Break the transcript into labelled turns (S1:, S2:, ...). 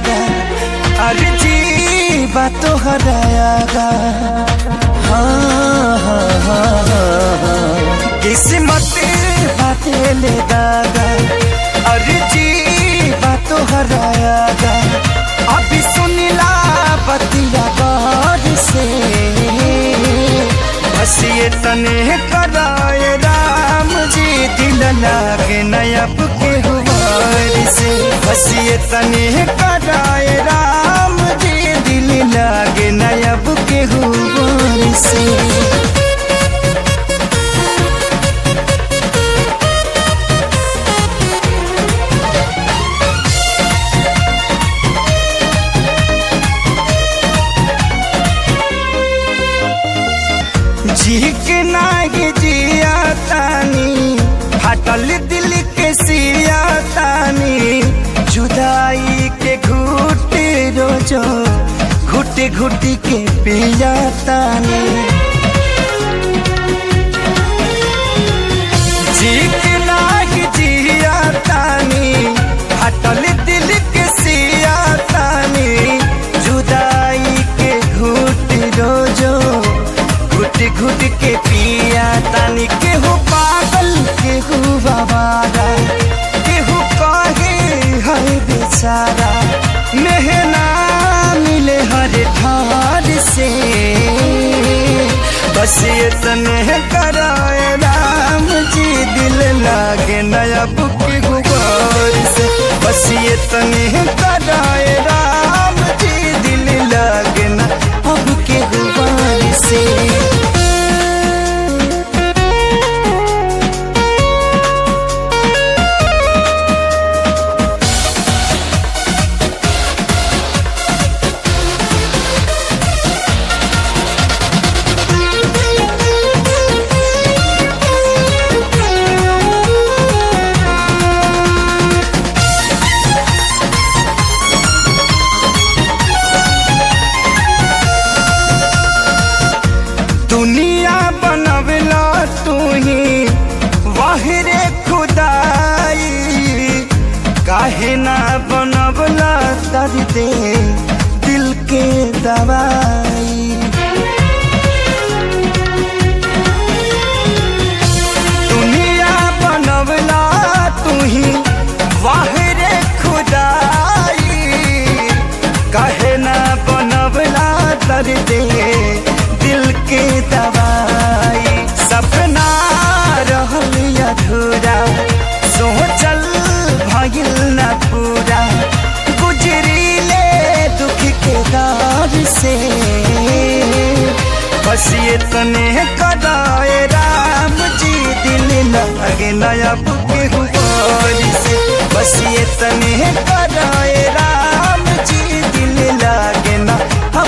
S1: अरे जी बात तो हरायागा। हाँ हाँ हाँ हाँ किस्मत बातें ले दागा। अरे जी बात तो हरायागा। अभी सुनिला बतिया गौर से बस ये तने कराए राम जी दिल लागे नयब के हुआर से। बस ये तने कराए राम जी दिल लागे नयब के हुआर से। जी के नागे जिया तानी हटल दिल के सिया तानी जुदाई के घुट रोजो घुट घुट के पिया तानी। जी के नागे जिया तानी हटल दिल के सिया तानी जुदाई के घुट रोजो घुट घुट के पिया तानी। केहू पागल केहू बाबारा केहू कहे है बेचारा मेहना मिले हर ठार से। बस ये तने कराए राम जी दिल लागे नयब के गुबार से। बस ये तने कराए राम जी दिल लागे न अब के गुबार से। दुनिया बनवला तू ही वाहिरे खुदाई काहे ना बनवला दर्द दिल के दवाई। दुनिया बनवला तू ही वाहिरे खुदाई काहे ना बनवला दर्द दिल के दवाई। सपना रहल अधूरा सोचल भइल न पूरा गुजरीले दुख के दौर से। बस ये तने कराए राम जी दिल लागे नयब के हुआर से। बस ये तने कराए